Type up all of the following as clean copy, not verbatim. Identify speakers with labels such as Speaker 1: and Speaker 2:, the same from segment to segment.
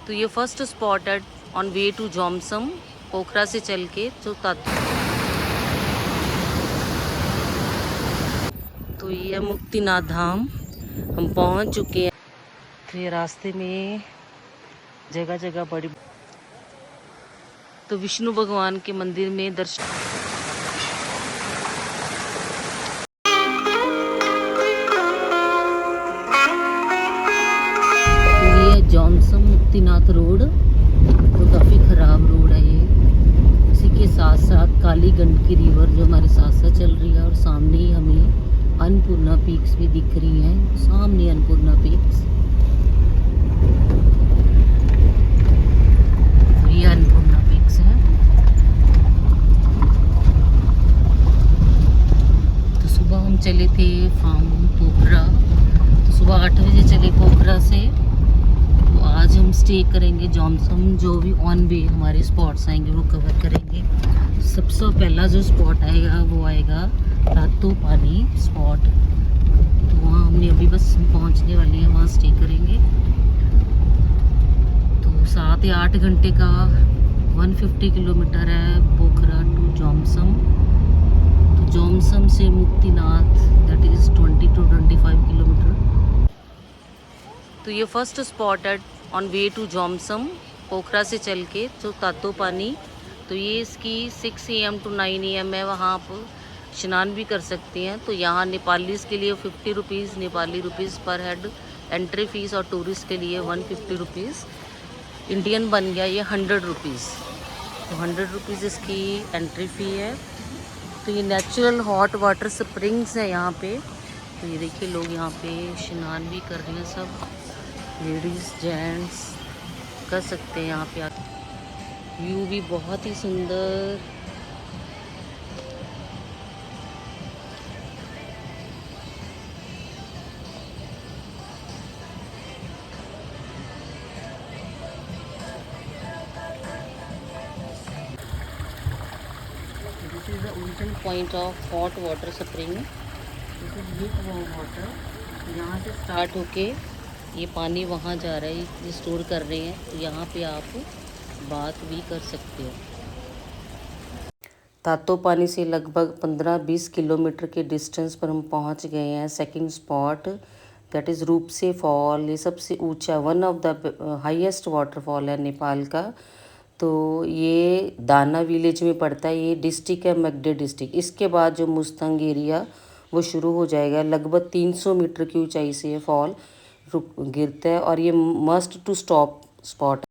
Speaker 1: तो ये first spot है ऑन वे टू जॉमसम, पोखरा से चल के जो तो ये मुक्तिनाथ धाम हम पहुंच चुके हैं। तो ये रास्ते में जगह जगह बड़ी तो विष्णु भगवान के मंदिर में दर्शन। ये जॉनसम मुक्तिनाथ रोड, तो काफ़ी ख़राब रोड है ये। इसी के साथ साथ काली गंडकी रिवर जो हमारे साथ साथ चल रही है, और सामने ही हमें अन्नपूर्णा पीक्स भी दिख रही हैं। सामने अन्नपूर्णा पीक्स, ये अन्नपूर्णा पीक्स है। तो सुबह हम चले थे फार्म पोखरा, तो सुबह 8 बजे चले पोखरा से। आज हम स्टे करेंगे जॉनसम, जो भी ऑन वे हमारे स्पॉट्स आएंगे वो कवर करेंगे। सबसे पहला जो स्पॉट आएगा वो आएगा रातो पानी स्पॉट। तो वहाँ हमने अभी बस पहुँचने वाले हैं, वहाँ स्टे करेंगे। तो 7 या 8 घंटे का 150 किलोमीटर है पोखरा टू जॉमसम। तो जॉमसम से Muktinath that is 20 to 25 kilometre. तो ये फर्स्ट स्पॉट है ऑन वे टू जॉमसम, पोखरा से चल के जो तातो पानी। तो ये इसकी 6 AM to 9 AM है, वहाँ आप स्नान भी कर सकते हैं। तो यहाँ नेपालीज़ के लिए 50 रुपीज़ नेपाली रुपीज़ पर हेड एंट्री फ़ीस, और टूरिस्ट के लिए 150 रुपीज़। इंडियन बन गया ये 100 रुपीज़। तो 100 रुपीज़ इसकी एंट्री फ़ी है। तो ये नेचुरल हॉट वाटर स्प्रिंग्स है यहाँ पे। तो ये देखिए लोग यहाँ पे स्नान भी कर रहे हैं, सब लेडीज़ जेंट्स कर सकते हैं यहाँ पे। व्यू भी बहुत ही सुंदर। This is the original point of hot water spring. This is hit water. यहाँ से स्टार्ट होके ये पानी वहाँ जा रहा है, ये स्टोर कर रहे हैं। तो यहाँ पे आप बात भी कर सकते हो। तातो पानी से लगभग 15-20 किलोमीटर के डिस्टेंस पर हम पहुँच गए हैं। सेकंड स्पॉट दैट इज़ रूपसे फॉल। ये सबसे ऊंचा, one of the highest waterfall है नेपाल का। तो ये दाना विलेज में पड़ता है। ये डिस्ट्रिक्ट है मगधे डिस्ट्रिक्ट। इसके बाद जो मुस्तंग एरिया वो शुरू हो जाएगा। लगभग 300 मीटर की ऊंचाई से ये फॉल गिरता है, और ये मस्ट टू स्टॉप स्पॉट।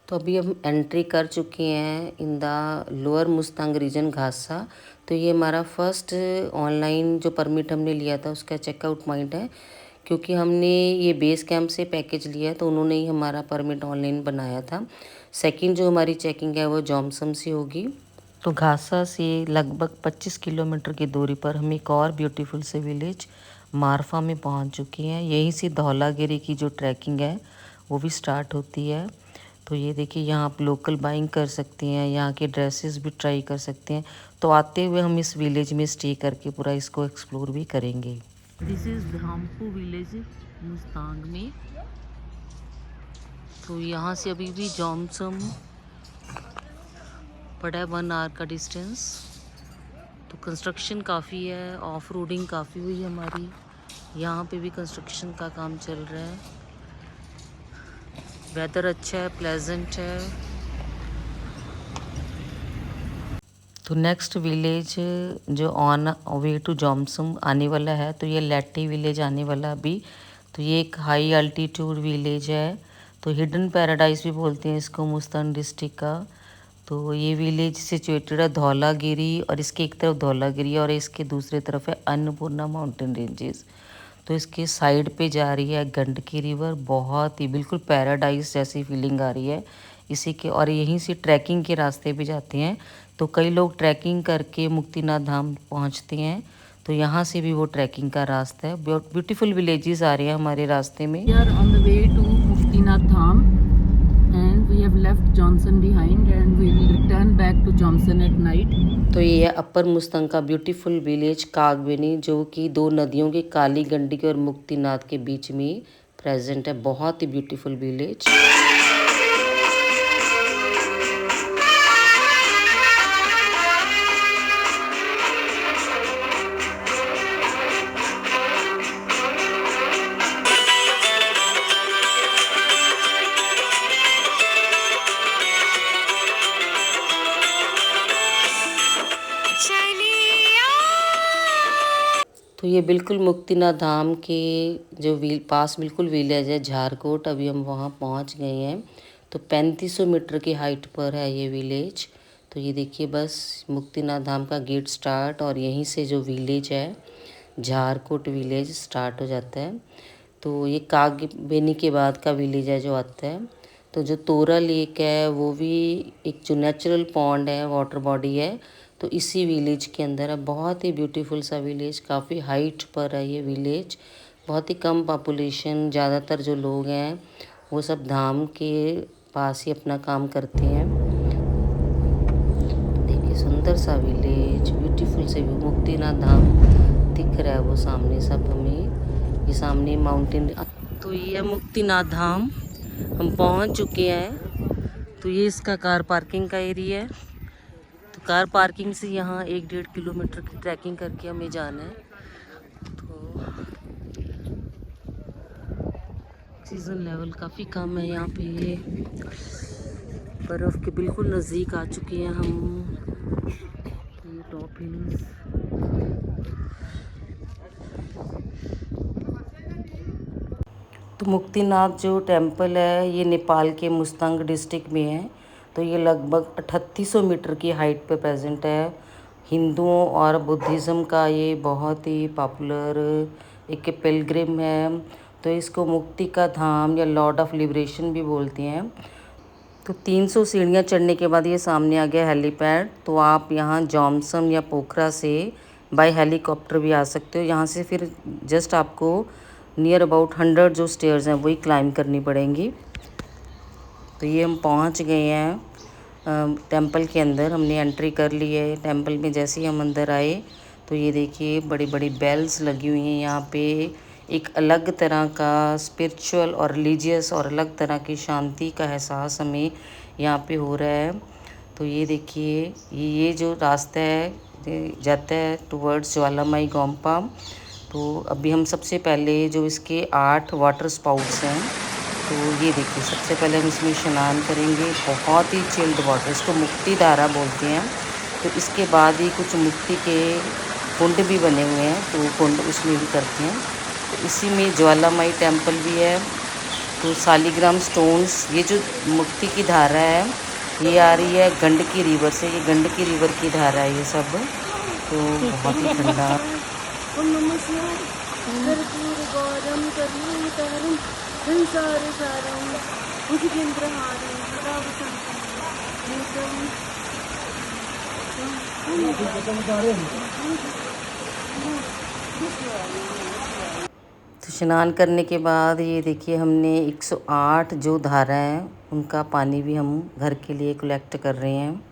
Speaker 1: तो अभी हम एंट्री कर चुके हैं in the lower Mustang region Ghasa. तो ये हमारा फर्स्ट ऑनलाइन जो परमिट हमने लिया था उसका चेकआउट पॉइंट है, क्योंकि हमने ये बेस कैंप से पैकेज लिया है तो उन्होंने ही हमारा परमिट ऑनलाइन बनाया था। सेकंड जो हमारी चेकिंग है वो जॉमसम से होगी। तो घासा से लगभग 25 किलोमीटर की दूरी पर हम एक और ब्यूटीफुल से विलेज मारफा में पहुंच चुके हैं। यहीं से धौलागिरी की जो ट्रैकिंग है वो भी स्टार्ट होती है। तो ये देखिए यहाँ आप लोकल बाइंग कर सकते हैं, यहाँ के ड्रेसेस भी ट्राई कर सकते हैं। तो आते हुए हम इस विलेज में स्टे करके पूरा इसको एक्सप्लोर भी करेंगे। दिस इज धामपू विलेज मुस्तांग में। तो यहाँ से अभी भी जॉमसम पड़ा है 1 आवर का डिस्टेंस। तो कंस्ट्रक्शन काफ़ी है, ऑफ रोडिंग काफ़ी हुई है हमारी। यहाँ पे भी कंस्ट्रक्शन का काम चल रहा है। वेदर अच्छा है, प्लेजेंट है। तो नेक्स्ट विलेज जो ऑन वे टू जॉमसम आने वाला है, तो ये लेटी विलेज आने वाला अभी। तो ये एक हाई अल्टीट्यूड विलेज है। तो हिडन पैराडाइज भी बोलते हैं इसको, मुस्तांग डिस्ट्रिक्ट का। तो ये विलेज सिचुएटेड है धौलागिरी, और इसके एक तरफ धौलागिरी और इसके दूसरे तरफ है अन्नपूर्णा माउंटेन रेंजेस। तो इसके साइड पे जा रही है गंडकी रिवर। बहुत ही बिल्कुल पैराडाइज जैसी फीलिंग आ रही है इसी के। और यहीं से ट्रैकिंग के रास्ते भी जाते हैं। तो कई लोग ट्रैकिंग करके मुक्तिनाथ धाम पहुंचते हैं। तो यहाँ से भी वो ट्रैकिंग का रास्ता है। ब्यूटीफुल विलेजेस आ रहे हैं हमारे रास्ते में।
Speaker 2: We are on the way to Muktinath Dham and we have left Johnson behind and we will return back to Johnson at night.
Speaker 1: तो ये है अपर मुस्तंग का ब्यूटीफुल विलेज कागवेनी, जो कि 2 नदियों के काली गंडकी और मुक्तिनाथ के बीच में प्रेजेंट है। बहुत ही ब्यूटीफुल विलेज। तो ये बिल्कुल मुक्तिनाथ धाम के जो पास बिल्कुल विलेज है झारकोट, अभी हम वहाँ पहुँच गए हैं। तो 3500 मीटर की हाइट पर है ये विलेज। तो ये देखिए बस मुक्तिनाथ धाम का गेट स्टार्ट, और यहीं से जो विलेज है झारकोट विलेज स्टार्ट हो जाता है। तो ये कागबेनी के बाद का विलेज है जो आता है। तो जो तोरा लेक है वो भी एक जो नेचुरल पॉन्ड है, वाटर बॉडी है, तो इसी विलेज के अंदर है। बहुत ही ब्यूटीफुल सा विलेज, काफ़ी हाइट पर है ये विलेज। बहुत ही कम पॉपुलेशन, ज़्यादातर जो लोग हैं वो सब धाम के पास ही अपना काम करते हैं। देखिए सुंदर सा विलेज, ब्यूटीफुल से व्यू, मुक्तिनाथ धाम दिख रहा है वो सामने सब हमें, ये सामने माउंटेन। तो ये है मुक्तिनाथ धाम, हम पहुंच चुके हैं। तो ये इसका कार पार्किंग का एरिया है। तो कार पार्किंग से यहाँ 1-1.5 किलोमीटर की ट्रैकिंग करके हमें जाना है। तो ऑक्सीजन लेवल काफ़ी कम है यहाँ पे, बर्फ़ के बिल्कुल नज़दीक आ चुके हैं हम। ये टॉप हिल्स, तो मुक्तिनाथ जो टेम्पल है ये नेपाल के मुस्तांग डिस्ट्रिक्ट में है। तो ये लगभग 3800 मीटर की हाइट पे प्रेजेंट है। हिंदुओं और बुद्धिज़्म का ये बहुत ही पॉपुलर एक पिलग्रिम है। तो इसको मुक्ति का धाम या लॉर्ड ऑफ लिबरेशन भी बोलते हैं। तो 300 सीढ़ियाँ चढ़ने के बाद ये सामने आ गया हेलीपैड। तो आप यहाँ जॉमसन या पोखरा से बाय हेलीकॉप्टर भी आ सकते हो। यहाँ से फिर जस्ट आपको नियर अबाउट 100 जो स्टेयर्स हैं वही क्लाइंब करनी पड़ेंगी। तो ये हम पहुँच गए हैं टेंपल के अंदर, हमने एंट्री कर ली है टेंपल में। जैसे ही हम अंदर आए तो ये देखिए बड़ी बड़ी बेल्स लगी हुई हैं यहाँ पे। एक अलग तरह का स्पिरिचुअल और रिलीजियस और अलग तरह की शांति का एहसास हमें यहाँ पे हो रहा है। तो ये देखिए ये जो रास्ता है जाता है टुवर्ड्स ज्वालामाई गोम्पा। तो अभी हम सबसे पहले जो इसके 8 वाटर स्पाउट्स हैं, तो ये देखिए सबसे पहले हम इसमें स्नान करेंगे। बहुत ही चिल्ड वाटर, इसको मुक्ति धारा बोलते हैं। तो इसके बाद ही कुछ मुक्ति के कुंड भी बने हुए हैं, तो कुंड उसमें भी करते हैं। तो इसी में ज्वालामाई टेम्पल भी है। तो सालिग्राम स्टोन्स, ये जो मुक्ति की धारा है ये आ रही है गंडकी रिवर से, ये गंडकी रिवर की धारा है ये सब। तो बहुत ही ठंडा। तो स्नान करने के बाद ये देखिए हमने 108 जो धारा हैं उनका पानी भी हम घर के लिए कलेक्ट कर रहे हैं।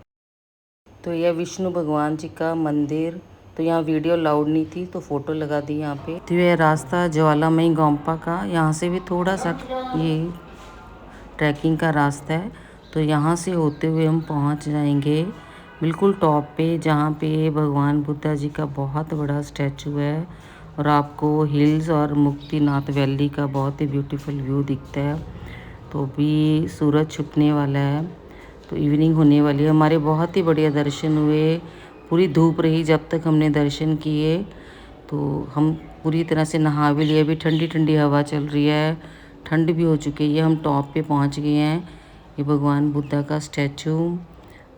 Speaker 1: तो यह विष्णु भगवान जी का मंदिर। तो यहाँ वीडियो लाउड नहीं थी तो फ़ोटो लगा दी यहाँ पे। तो ये रास्ता ज्वालामाई गोम्पा का, यहाँ से भी थोड़ा सा ये ट्रैकिंग का रास्ता है। तो यहाँ से होते हुए हम पहुँच जाएंगे बिल्कुल टॉप पे, जहाँ पे भगवान बुद्धा जी का बहुत बड़ा स्टैचू है। और आपको हिल्स और मुक्तिनाथ वैली का बहुत ही ब्यूटीफुल व्यू दिखता है। तो अभी सूरज छुपने वाला है, तो इवनिंग होने वाली है। हमारे बहुत ही बढ़िया दर्शन हुए, पूरी धूप रही जब तक हमने दर्शन किए। तो हम पूरी तरह से नहा भी लिए, अभी ठंडी ठंडी हवा चल रही है, ठंड भी हो चुकी है। ये हम टॉप पे पहुंच गए हैं, ये भगवान बुद्धा का स्टैचू।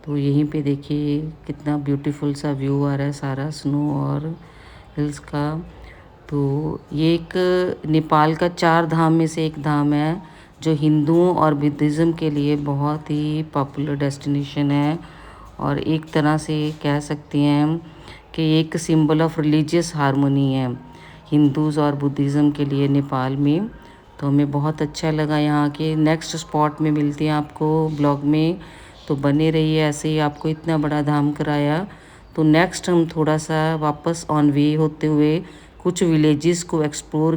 Speaker 1: तो यहीं पे देखिए कितना ब्यूटीफुल सा व्यू आ रहा है, सारा स्नो और हिल्स का। तो ये एक नेपाल का 4 धाम में से एक धाम है, जो हिंदुओं और बुद्धिज़्म के लिए बहुत ही पॉपुलर डेस्टिनेशन है। और एक तरह से कह सकते हैं कि एक सिंबल ऑफ रिलीजियस हार्मनी है हिंदूज़ और बुद्धिज़्म के लिए नेपाल में। तो हमें बहुत अच्छा लगा यहाँ के। नेक्स्ट स्पॉट में मिलते हैं आपको ब्लॉग में, तो बने रहिए। ऐसे ही आपको इतना बड़ा धाम कराया, तो नेक्स्ट हम थोड़ा सा वापस ऑन वे होते हुए कुछ विलेजेस को एक्सप्लोर